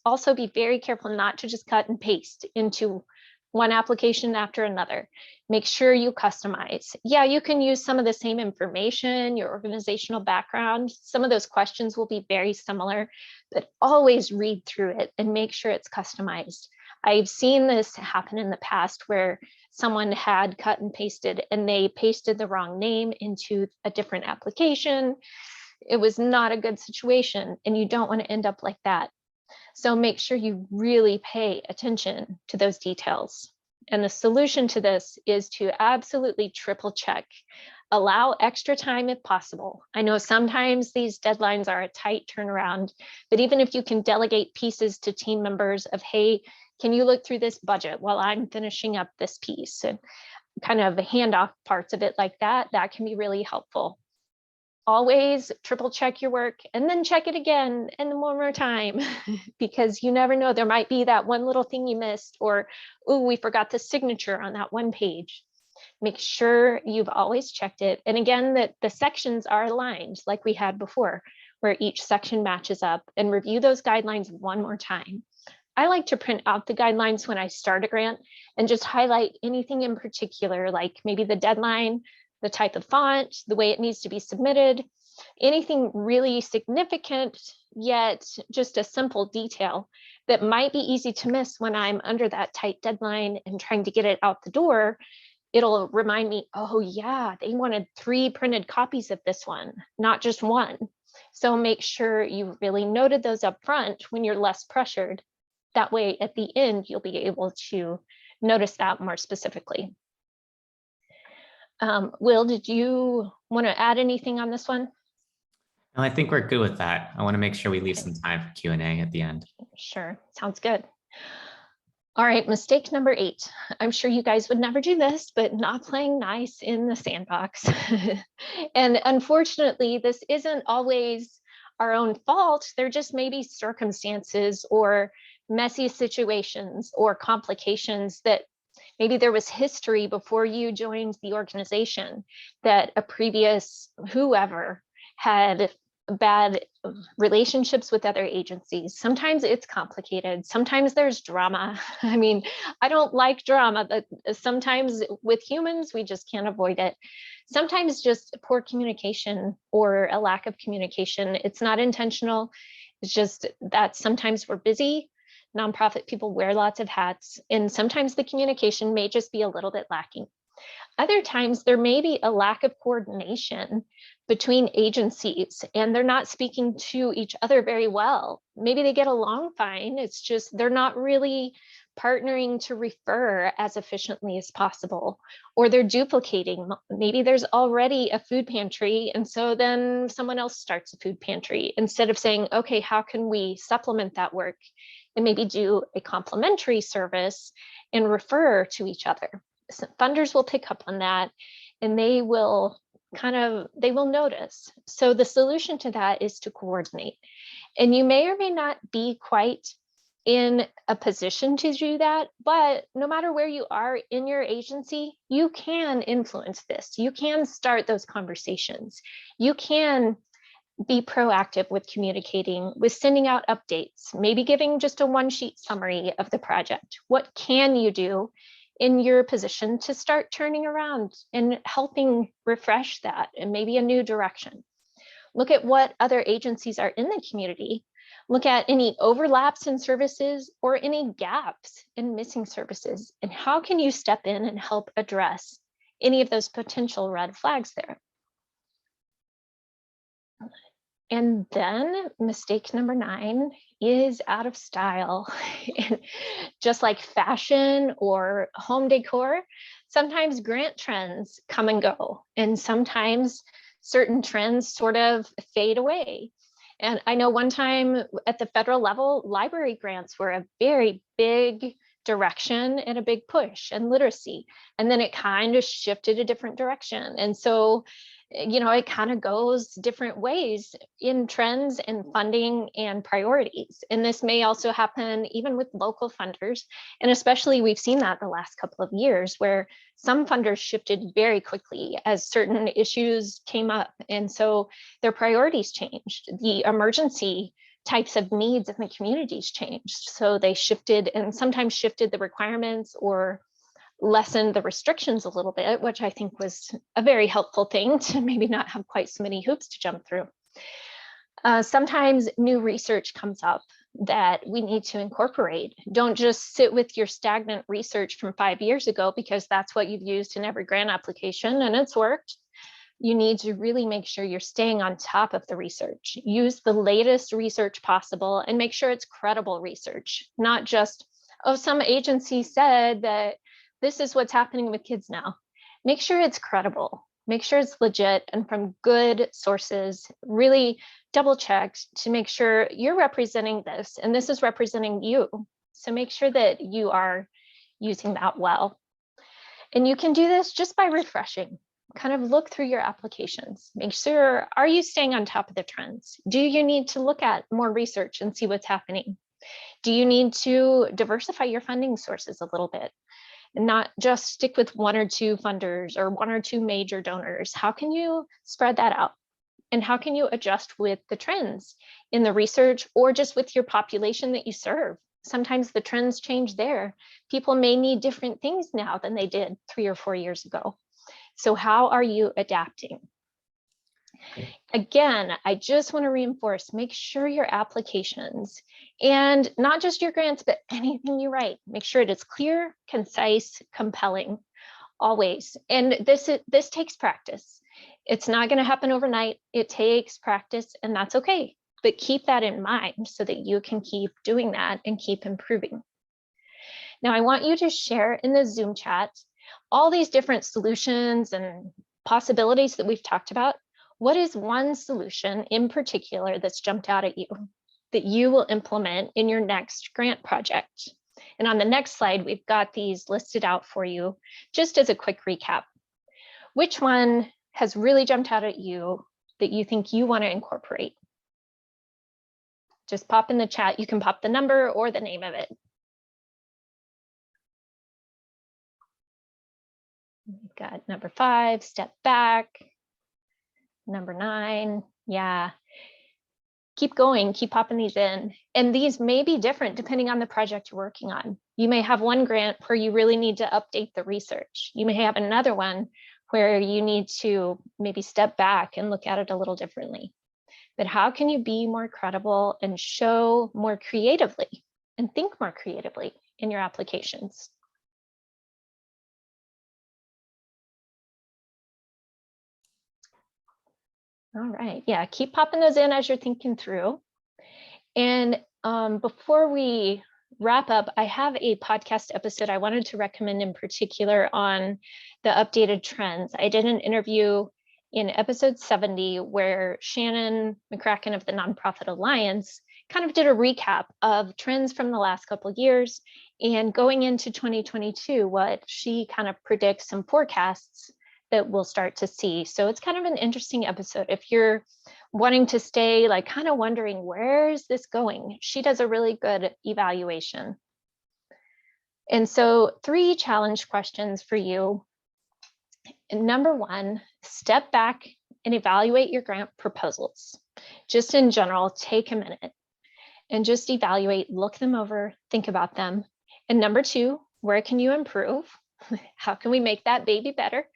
also be very careful not to just cut and paste into one application after another. Make sure you customize. Yeah, you can use some of the same information, your organizational background. Some of those questions will be very similar, but always read through it and make sure it's customized. I've seen this happen in the past where someone had cut and pasted and they pasted the wrong name into a different application. It was not a good situation, and you don't want to end up like that. So make sure you really pay attention to those details. And the solution to this is to absolutely triple check. Allow extra time if possible. I know sometimes these deadlines are a tight turnaround, but even if you can delegate pieces to team members of, hey, can you look through this budget while I'm finishing up this piece, and kind of hand off parts of it like that, that can be really helpful. Always triple check your work and then check it again and then one more time, because you never know, there might be that one little thing you missed, or, oh, we forgot the signature on that one page. Make sure you've always checked it. And again, that the sections are aligned like we had before, where each section matches up, and review those guidelines one more time. I like to print out the guidelines when I start a grant and just highlight anything in particular, like maybe the deadline, the type of font, the way it needs to be submitted, anything really significant, yet just a simple detail that might be easy to miss when I'm under that tight deadline and trying to get it out the door. It'll remind me, oh yeah, they wanted 3 printed copies of this one, not just one. So make sure you really noted those up front when you're less pressured. That way at the end, you'll be able to notice that more specifically. Will, did you want to add anything on this one? No, I think we're good with that. I want to make sure we leave some time for Q&A at the end. Sure, sounds good. All right, mistake number 8. I'm sure you guys would never do this, but not playing nice in the sandbox. And unfortunately, this isn't always our own fault. There just may be circumstances or messy situations or complications that maybe there was history before you joined the organization that a previous whoever had bad relationships with other agencies. Sometimes it's complicated. Sometimes there's drama. I mean, I don't like drama, but sometimes with humans, we just can't avoid it. Sometimes just poor communication or a lack of communication. It's not intentional. It's just that sometimes we're busy. Nonprofit people wear lots of hats, and sometimes the communication may just be a little bit lacking. Other times there may be a lack of coordination between agencies and they're not speaking to each other very well. Maybe they get along fine. It's just they're not really partnering to refer as efficiently as possible, or they're duplicating. Maybe there's already a food pantry, and so then someone else starts a food pantry instead of saying, okay, how can we supplement that work and maybe do a complementary service and refer to each other. So funders will pick up on that, and they will notice. So the solution to that is to coordinate. And you may or may not be quite in a position to do that, but no matter where you are in your agency, you can influence this. You can start those conversations. You can be proactive with communicating, with sending out updates, maybe giving just a one-sheet summary of the project. What can you do in your position to start turning around and helping refresh that and maybe a new direction? Look at what other agencies are in the community. Look at any overlaps in services or any gaps in missing services, and how can you step in and help address any of those potential red flags there? And then mistake number 9 is out of style. Just like fashion or home decor, sometimes grant trends come and go, and sometimes certain trends sort of fade away. And I know one time at the federal level, library grants were a very big direction and a big push, and literacy. And then it kind of shifted a different direction. And so, it kind of goes different ways in trends and funding and priorities. And this may also happen even with local funders. And especially we've seen that the last couple of years where some funders shifted very quickly as certain issues came up. And so their priorities changed. The emergency types of needs in the communities changed. So they shifted, and sometimes shifted the requirements or lessened the restrictions a little bit, which I think was a very helpful thing to maybe not have quite so many hoops to jump through. Sometimes new research comes up that we need to incorporate. Don't just sit with your stagnant research from 5 years ago because that's what you've used in every grant application and it's worked. You need to really make sure you're staying on top of the research. Use the latest research possible and make sure it's credible research, not just, oh, some agency said that this is what's happening with kids now. Make sure it's credible. Make sure it's legit and from good sources. Really double check to make sure you're representing this and this is representing you. So make sure that you are using that well. And you can do this just by refreshing. Kind of look through your applications. Make sure, are you staying on top of the trends? Do you need to look at more research and see what's happening? Do you need to diversify your funding sources a little bit? And not just stick with 1 or 2 funders or 1 or 2 major donors. How can you spread that out? And how can you adjust with the trends in the research or just with your population that you serve? Sometimes the trends change there. People may need different things now than they did 3 or 4 years ago. So how are you adapting? Again, I just want to reinforce, make sure your applications and not just your grants, but anything you write, make sure it is clear, concise, compelling, always. And this takes practice. It's not going to happen overnight. It takes practice, and that's okay. But keep that in mind so that you can keep doing that and keep improving. Now, I want you to share in the Zoom chat all these different solutions and possibilities that we've talked about. What is one solution in particular that's jumped out at you that you will implement in your next grant project? And on the next slide, we've got these listed out for you just as a quick recap. Which one has really jumped out at you that you think you want to incorporate? Just pop in the chat. You can pop the number or the name of it. We've got number 5, step back. Number 9, yeah. keep going, keep popping these in. And these may be different depending on the project you're working on. You may have one grant where you really need to update the research. You may have another one where you need to maybe step back and look at it a little differently. But how can you be more credible and show more creatively and think more creatively in your applications? All right, yeah, keep popping those in as you're thinking through. And before we wrap up, I have a podcast episode I wanted to recommend in particular on the updated trends. I did an interview in episode 70 where Shannon McCracken of the Nonprofit Alliance kind of did a recap of trends from the last couple of years and going into 2022, what she kind of predicts and forecasts that we'll start to see. So it's kind of an interesting episode. If you're wanting to stay like kind of wondering, where is this going? She does a really good evaluation. And so 3 challenge questions for you. And number 1, step back and evaluate your grant proposals. Just in general, take a minute and just evaluate, look them over, think about them. And number 2, where can you improve? How can we make that baby better?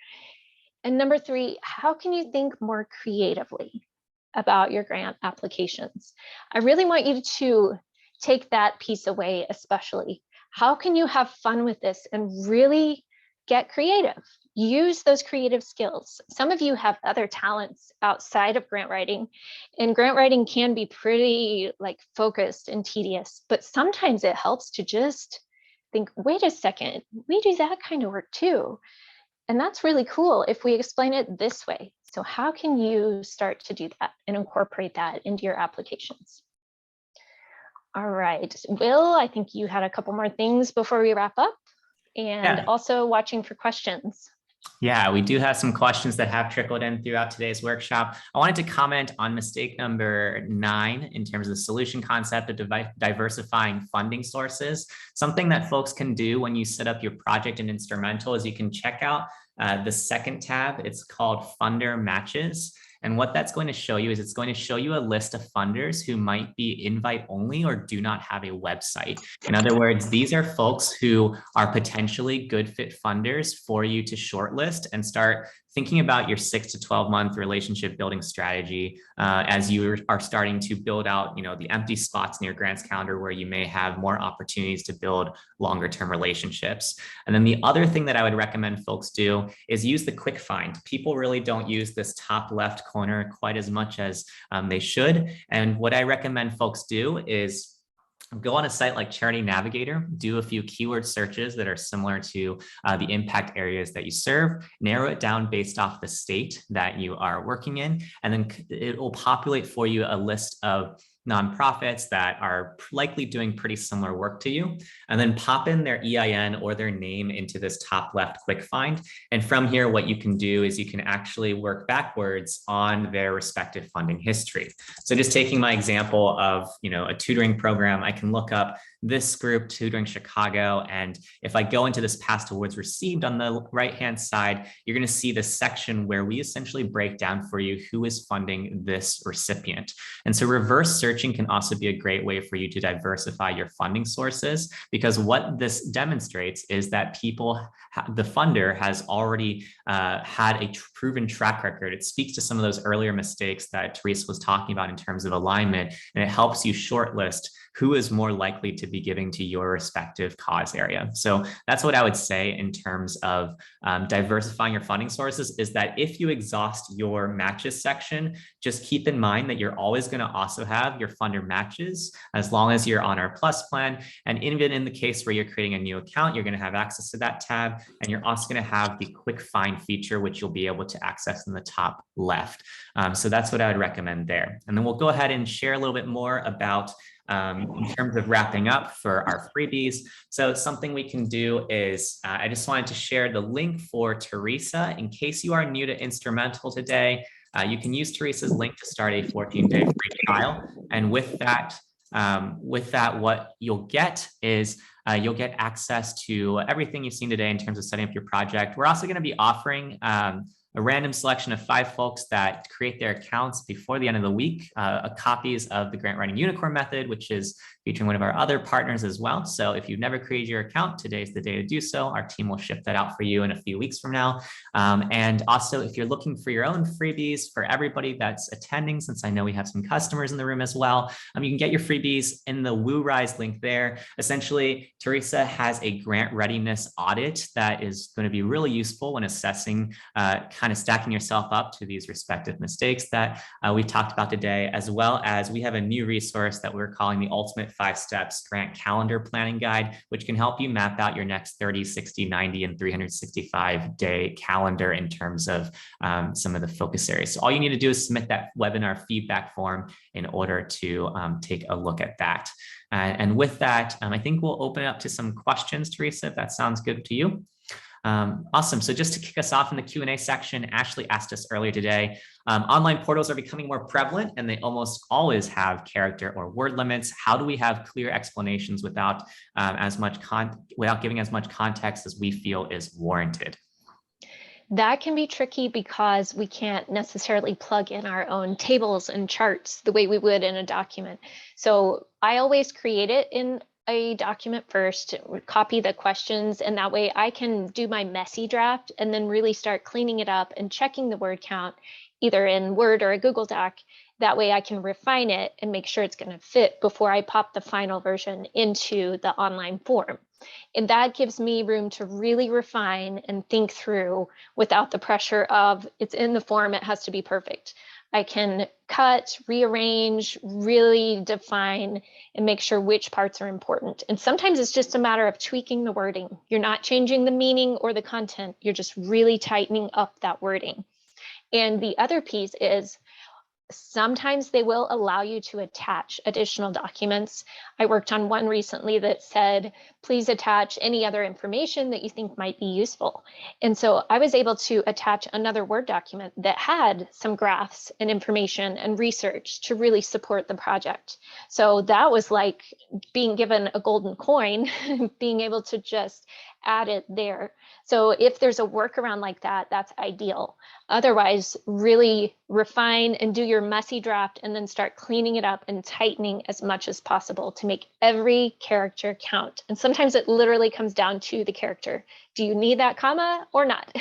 And number 3, how can you think more creatively about your grant applications? I really want you to take that piece away, especially. How can you have fun with this and really get creative? Use those creative skills. Some of you have other talents outside of grant writing, and grant writing can be pretty like focused and tedious, but sometimes it helps to just think, wait a second, we do that kind of work too. And that's really cool if we explain it this way. So how can you start to do that and incorporate that into your applications? All right, Will, I think you had a couple more things before we wrap up, and also watching for questions. Yeah, we do have some questions that have trickled in throughout today's workshop. I wanted to comment on mistake number 9 in terms of the solution concept of diversifying funding sources. Something that folks can do when you set up your project in Instrumentl is you can check out the second tab. It's called Funder Matches. And what that's going to show you is it's going to show you a list of funders who might be invite only or do not have a website. In other words, these are folks who are potentially good fit funders for you to shortlist and start thinking about your 6 to 12 month relationship building strategy as you are starting to build out, the empty spots in your grants calendar where you may have more opportunities to build longer term relationships. And then the other thing that I would recommend folks do is use the quick find. People really don't use this top left corner quite as much as they should. And what I recommend folks do is go on a site like Charity Navigator, do a few keyword searches that are similar to the impact areas that you serve, narrow it down based off the state that you are working in, and then it will populate for you a list of nonprofits that are likely doing pretty similar work to you, and then pop in their EIN or their name into this top left quick find. And from here, what you can do is you can actually work backwards on their respective funding history. So just taking my example of, a tutoring program, I can look up this group, Tutoring Chicago, and if I go into this past awards received on the right-hand side, you're going to see this section where we essentially break down for you who is funding this recipient. And so reverse searching can also be a great way for you to diversify your funding sources, because what this demonstrates is that the funder has already had a proven track record. It speaks to some of those earlier mistakes that Teresa was talking about in terms of alignment, and it helps you shortlist who is more likely to be giving to your respective cause area. So that's what I would say in terms of diversifying your funding sources, is that if you exhaust your matches section, just keep in mind that you're always going to also have your funder matches as long as you're on our plus plan. And even in the case where you're creating a new account, you're going to have access to that tab. And you're also going to have the quick find feature, which you'll be able to access in the top left. So that's what I would recommend there. And then we'll go ahead and share a little bit more about in terms of wrapping up for our freebies. So something we can do is I just wanted to share the link for Teresa. In case you are new to Instrumentl today, you can use Teresa's link to start a 14-day free trial. And with that, what you'll get is you'll get access to everything you've seen today in terms of setting up your project. We're also going to be offering a random selection of 5 folks that create their accounts before the end of the week, copies of the Grant Writing Unicorn Method, which is featuring one of our other partners as well. So if you've never created your account, today's the day to do so. Our team will ship that out for you in a few weeks from now. And also, if you're looking for your own freebies for everybody that's attending, since I know we have some customers in the room as well, you can get your freebies in the WooRise link there. Essentially, Teresa has a grant readiness audit that is going to be really useful when assessing, kind of stacking yourself up to these respective mistakes that we've talked about today, as well as we have a new resource that we're calling the Ultimate 5 Steps Grant Calendar Planning Guide, which can help you map out your next 30, 60, 90, and 365-day calendar in terms of some of the focus areas. So all you need to do is submit that webinar feedback form in order to take a look at that. And with that, I think we'll open it up to some questions, Teresa, if that sounds good to you. Awesome. So just to kick us off in the Q&A section, Ashley asked us earlier today, online portals are becoming more prevalent and they almost always have character or word limits. How do we have clear explanations without giving as much context as we feel is warranted? That can be tricky because we can't necessarily plug in our own tables and charts the way we would in a document. So I always create it in a document first, copy the questions, and that way I can do my messy draft and then really start cleaning it up and checking the word count either in Word or a Google Doc. That way I can refine it and make sure it's going to fit before I pop the final version into the online form. And that gives me room to really refine and think through without the pressure of it's in the form, it has to be perfect. I can cut, rearrange, really define and make sure which parts are important. And sometimes it's just a matter of tweaking the wording. You're not changing the meaning or the content. You're just really tightening up that wording. And the other piece is sometimes they will allow you to attach additional documents. I worked on one recently that said, please attach any other information that you think might be useful. And so I was able to attach another Word document that had some graphs and information and research to really support the project. So that was like being given a golden coin, being able to just add it there. So if there's a workaround like that, that's ideal. Otherwise, really refine and do your messy draft and then start cleaning it up and tightening as much as possible to make every character count. And sometimes it literally comes down to the character. Do you need that comma or not?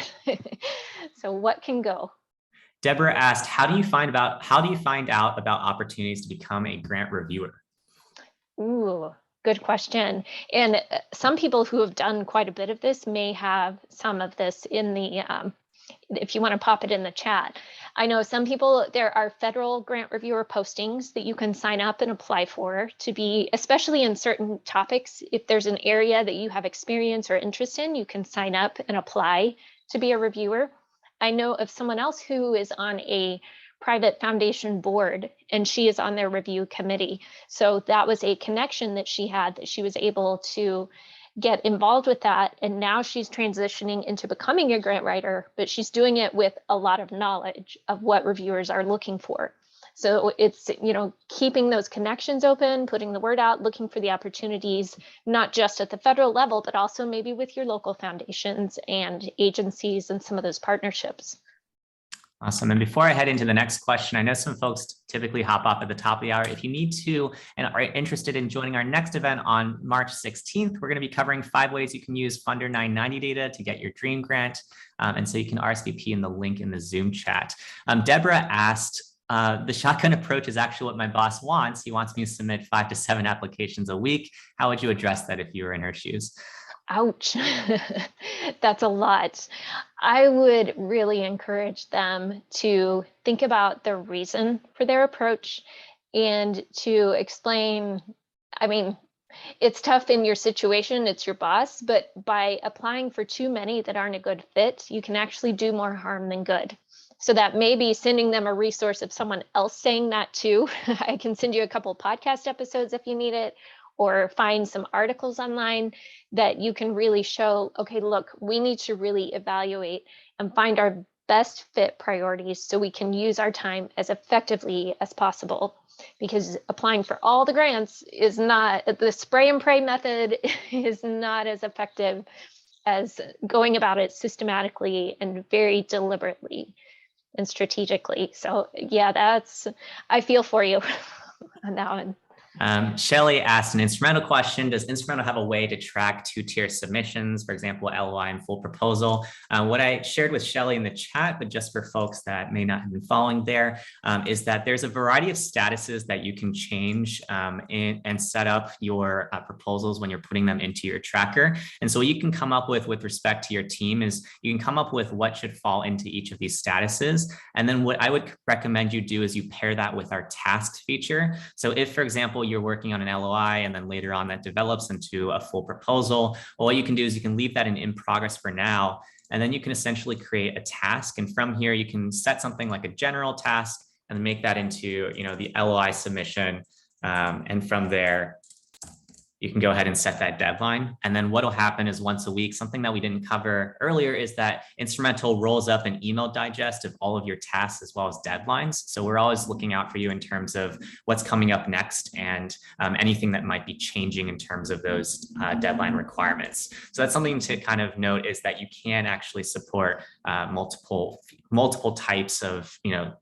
So what can go? Deborah asked, how do you find out about opportunities to become a grant reviewer? Ooh, good question. And some people who have done quite a bit of this may have some of this in the, if you want to pop it in the chat. I know some people, there are federal grant reviewer postings that you can sign up and apply for to be, especially in certain topics. If there's an area that you have experience or interest in, you can sign up and apply to be a reviewer. I know of someone else who is on a private foundation board and she is on their review committee. So that was a connection that she had that she was able to get involved with that. And now she's transitioning into becoming a grant writer, but she's doing it with a lot of knowledge of what reviewers are looking for. So it's, keeping those connections open, putting the word out, looking for the opportunities, not just at the federal level, but also maybe with your local foundations and agencies and some of those partnerships. Awesome. And before I head into the next question, I know some folks typically hop off at the top of the hour. If you need to and are interested in joining our next event on March 16th, we're going to be covering 5 ways you can use Funder 990 data to get your dream grant. And so you can RSVP in the link in the Zoom chat. Deborah asked, the shotgun approach is actually what my boss wants. He wants me to submit 5 to 7 applications a week. How would you address that if you were in her shoes? Ouch, that's a lot. I would really encourage them to think about the reason for their approach and to explain, it's tough in your situation, it's your boss, but by applying for too many that aren't a good fit, you can actually do more harm than good. So that may be sending them a resource of someone else saying that too. I can send you a couple podcast episodes if you need it, or find some articles online that you can really show, okay, look, we need to really evaluate and find our best fit priorities so we can use our time as effectively as possible. Because applying for all the grants is not, the spray and pray method is not as effective as going about it systematically and very deliberately and strategically. So yeah, I feel for you on that one. Shelly asked an Instrumentl question. Does Instrumentl have a way to track two-tier submissions, for example, LOI and full proposal? What I shared with Shelly in the chat, but just for folks that may not have been following there, is that there's a variety of statuses that you can change and set up your proposals when you're putting them into your tracker. And so what you can come up with respect to your team is you can come up with what should fall into each of these statuses. And then what I would recommend you do is you pair that with our tasks feature. So if, for example, you're working on an LOI and then later on that develops into a full proposal, well, what you can do is you can leave that in progress for now, and then you can essentially create a task. And from here, you can set something like a general task and make that into, the LOI submission. And from there, you can go ahead and set that deadline. And then what will happen is once a week, something that we didn't cover earlier is that Instrumentl rolls up an email digest of all of your tasks as well as deadlines. So we're always looking out for you in terms of what's coming up next and anything that might be changing in terms of those deadline requirements. So that's something to kind of note, is that you can actually support multiple types of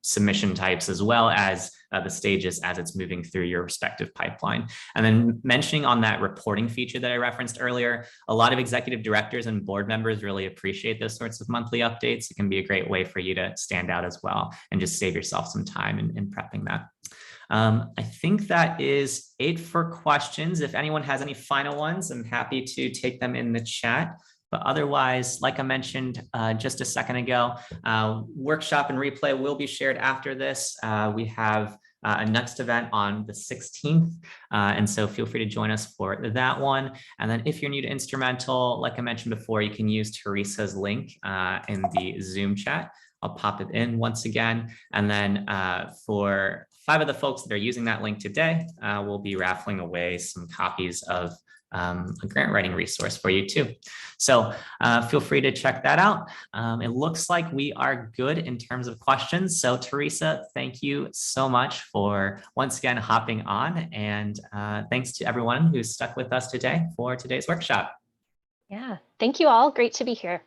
submission types, as well as the stages as it's moving through your respective pipeline. And then mentioning on that reporting feature that I referenced earlier, a lot of executive directors and board members really appreciate those sorts of monthly updates. It can be a great way for you to stand out as well and just save yourself some time in prepping that. I think that is it for questions. If anyone has any final ones, I'm happy to take them in the chat. But otherwise, like I mentioned just a second ago, workshop and replay will be shared after this. We have a next event on the 16th. And so feel free to join us for that one. And then if you're new to Instrumentl, like I mentioned before, you can use Teresa's link in the Zoom chat. I'll pop it in once again. And then for 5 of the folks that are using that link today, we'll be raffling away some copies of a grant writing resource for you too. So feel free to check that out. It looks like we are good in terms of questions. So Teresa, thank you so much for once again hopping on, and thanks to everyone who's stuck with us today for today's workshop. Yeah, thank you all. Great to be here.